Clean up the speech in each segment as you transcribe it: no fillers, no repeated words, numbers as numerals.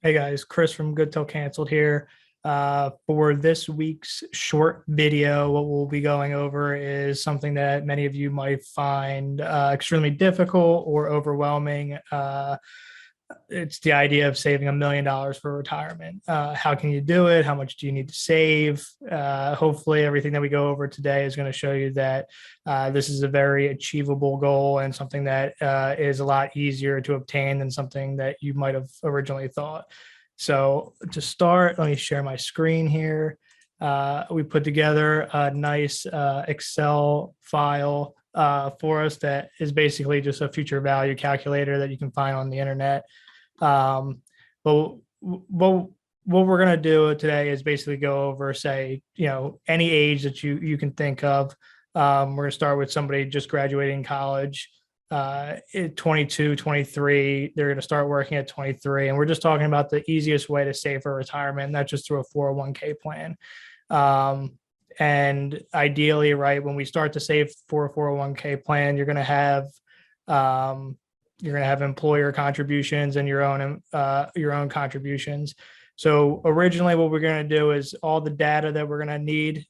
Hey guys, Chris from Good Till Canceled here. For this week's short video, what we'll be going over is something that many of you might find extremely difficult or overwhelming. It's the idea of saving $1 million for retirement. How can you do it? How much do you need to save? Hopefully, everything that we go over today is going to show you that this is a very achievable goal and something that is a lot easier to obtain than something that you might have originally thought. So to start, let me share my screen here. We put together a nice Excel file for us that is basically just a future value calculator that you can find on the internet. But what we're going to do today is basically go over, say, any age that you can think of. We're going to start with somebody just graduating college, 22, 23. They're going to start working at 23. And we're just talking about the easiest way to save for retirement, and that's just through a 401k plan. And ideally, right, when we start to save for a 401k plan, you're going to have employer contributions and your own contributions. So originally what we're going to do is all the data that we're going to need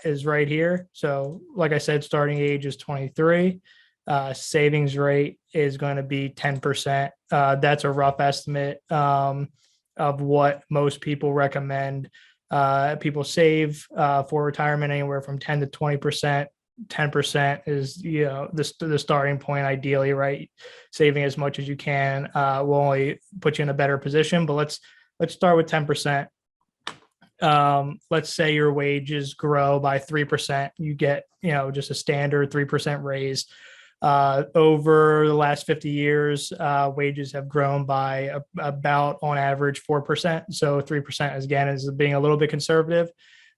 is right here. So like I said, starting age is 23. Savings rate is going to be 10%. That's a rough estimate of what most people recommend. People save for retirement anywhere from 10 to 20%. 10% is the starting point, ideally, right? Saving as much as you can will only put you in a better position, but let's start with 10%. Let's say your wages grow by 3%. You get just a standard 3% raise. Over the last 50 years, wages have grown by about, on average, 4%. So 3% again is being a little bit conservative.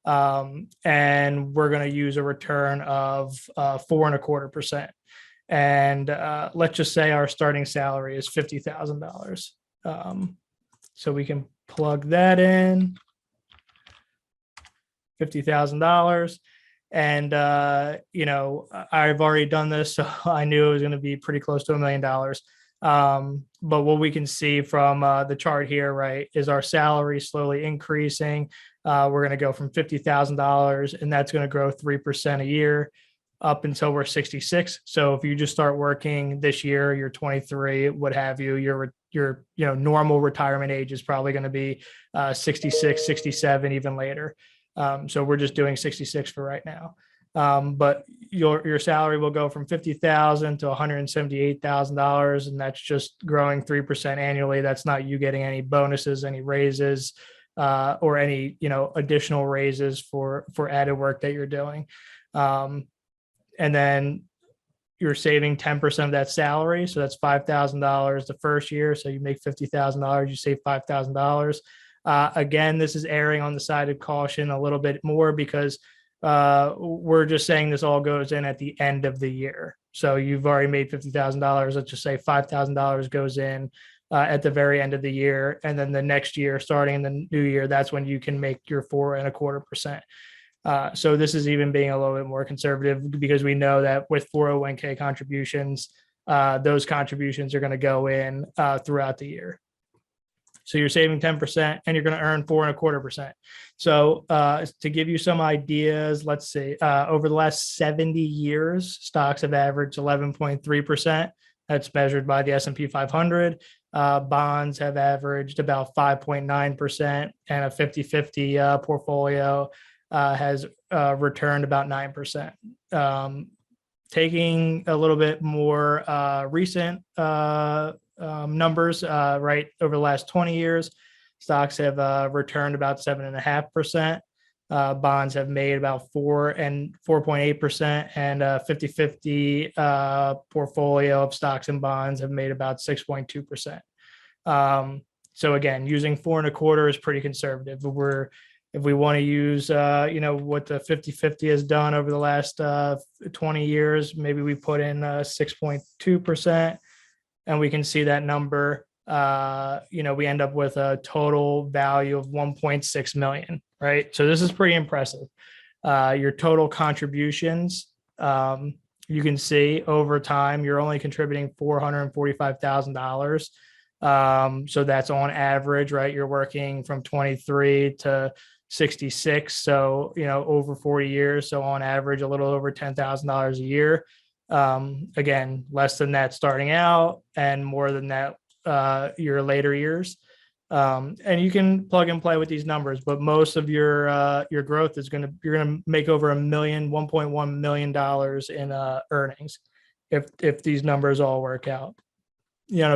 And we're going to use a return of 4.25%. And let's just say our starting salary is $50,000. So we can plug that in, $50,000. And, I've already done this, so I knew it was going to be pretty close to $1 million. But what we can see from the chart here, right, is our salary slowly increasing. We're going to go from $50,000, and that's going to grow 3% a year up until we're 66. So if you just start working this year, you're 23, what have you, your normal retirement age is probably going to be 66, 67, even later. So we're just doing 66 for right now. But your salary will go from $50,000 to $178,000, and that's just growing 3% annually. That's not you getting any bonuses, any raises, or any additional raises for added work that you're doing. And then you're saving 10% of that salary, so that's $5,000 the first year. So you make $50,000, you save $5,000. Again, this is erring on the side of caution a little bit more because we're just saying this all goes in at the end of the year. So you've already made $50,000. Let's just say $5,000 goes in at the very end of the year. And then the next year, starting in the new year, that's when you can make your 4.25%. So this is even being a little bit more conservative because we know that with 401k contributions, those contributions are going to go in throughout the year. So you're saving 10% and you're going to earn 4.25%. So to give you some ideas, let's see, over the last 70 years, stocks have averaged 11.3%. That's measured by the S&P 500. Bonds have averaged about 5.9%, and a 50-50 portfolio has returned about 9%. Taking a little bit more recent numbers, right, over the last 20 years, stocks have returned about 7.5%. Bonds have made about 4.8%, and a 50-50 portfolio of stocks and bonds have made about 6.2%. So again, using 4.25 is pretty conservative. If we want to use, what the 50-50 has done over the last 20 years, maybe we put in 6.2%, and we can see that number. We end up with a total value of 1.6 million, right? So this is pretty impressive. Your total contributions, you can see over time, you're only contributing $445,000 So that's on average, right? You're working from 23 to 66. So, over 40 years. So on average, a little over $10,000 a year. Again, less than that starting out and more than that your later years. And you can plug and play with these numbers, but most of your growth is you're gonna make over $1.1 million in earnings if these numbers all work out.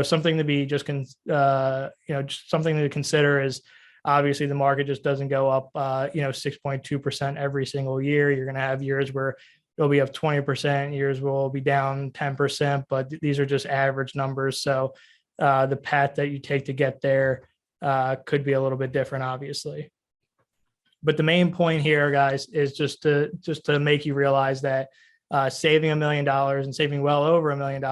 Something to be just just something to consider is obviously the market just doesn't go up 6.2% every single year. You're going to have years where it'll be up 20%, years will be down 10%, but these are just average numbers. So the path that you take to get there could be a little bit different, obviously. But the main point here, guys, is just to make you realize that saving $1 million and saving well over $1 million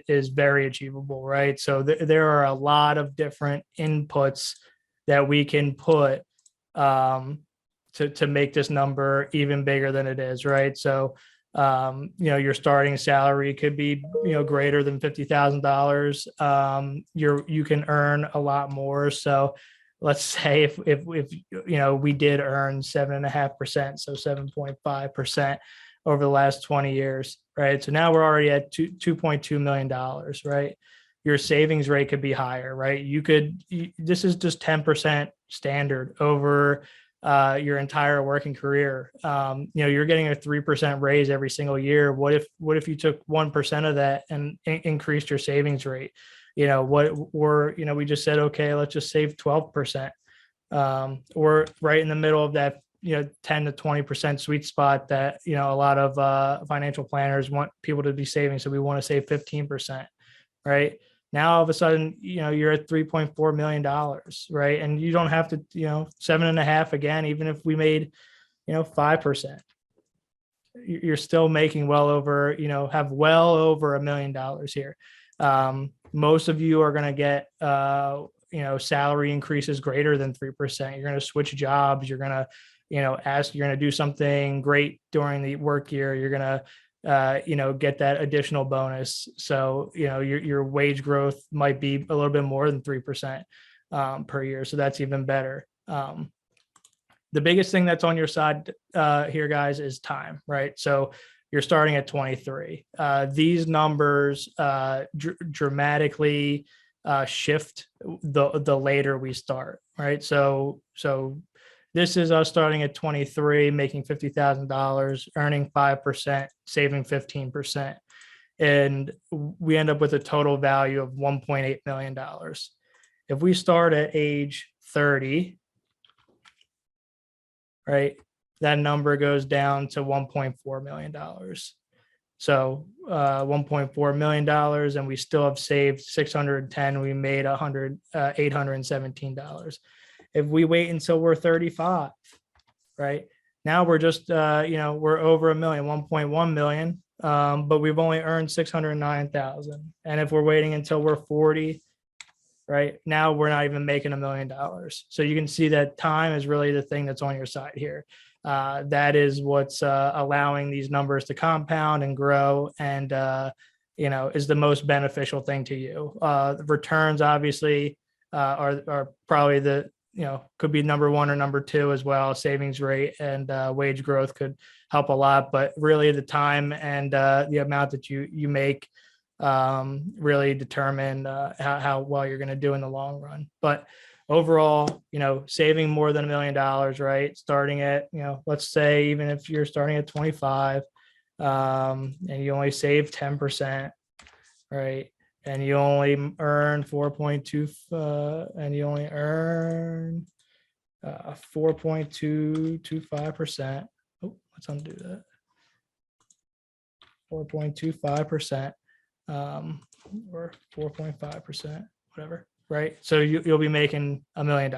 is very achievable, right? So there are a lot of different inputs that we can put to make this number even bigger than it is, right? So your starting salary could be greater than $50,000. You can earn a lot more. So let's say if we did earn 7.5%, so 7.5% over the last 20 years, right? So now we're already at $2.2 million, right? Your savings rate could be higher, right? This is just 10% standard over your entire working career. You're getting a 3% raise every single year. What if you took 1% of that and increased your savings rate? We just said, okay, let's just save 12%. Or right in the middle of that 10 to 20% sweet spot that a lot of financial planners want people to be saving. So we want to save 15%, right? Now all of a sudden you're at $3.4 million, right? And you don't have to 7.5 again. Even if we made 5%, you're still making well over have well over $1 million here. Most of you are going to get salary increases greater than 3%. You're going to switch jobs. You're going to you're going to do something great during the work year. You're going to get that additional bonus. So your wage growth might be a little bit more than 3% per year. So that's even better. The biggest thing that's on your side here, guys, is time, right? So you're starting at 23. These numbers dramatically shift the later we start, right? So this is us starting at 23, making $50,000, earning 5%, saving 15%. And we end up with a total value of $1.8 million. If we start at age 30, right, that number goes down to $1.4 million. So $1.4 million, and we still have saved 610. We made $817. If we wait until we're 35, right, now we're just we're over $1 million, 1.1 million, but we've only earned 609,000. And if we're waiting until we're 40, right, now we're not even making $1 million. So you can see that time is really the thing that's on your side here. That is what's allowing these numbers to compound and grow, and is the most beneficial thing to you. The returns obviously are probably could be number one or number two as well. Savings rate and wage growth could help a lot, but really the time and the amount that you make really determine how well you're going to do in the long run. But overall, saving more than $1 million, right? Starting at, let's say, even if you're starting at 25 and you only save 10%, right? And you only earn 4.2, and you only earn 4.225%. Oh, let's undo that. 4.25%, or 4.5%, whatever. Right. So you'll be making $1 million.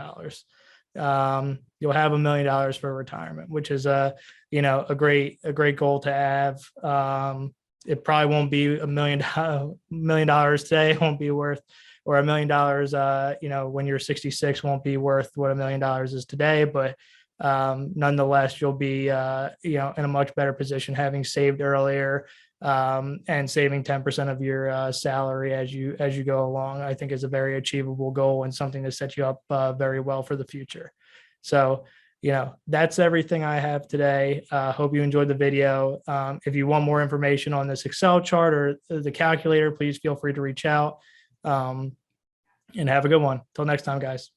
You'll have $1 million for retirement, which is a great goal to have. It probably won't be $1 million today. It won't be worth, or $1 million, when you're 66 won't be worth what $1 million is today. But nonetheless, you'll be, in a much better position having saved earlier, and saving 10% of your salary as you go along, I think is a very achievable goal and something to set you up very well for the future. So, that's everything I have today. Hope you enjoyed the video. If you want more information on this Excel chart or the calculator, please feel free to reach out. And have a good one. Till next time, guys.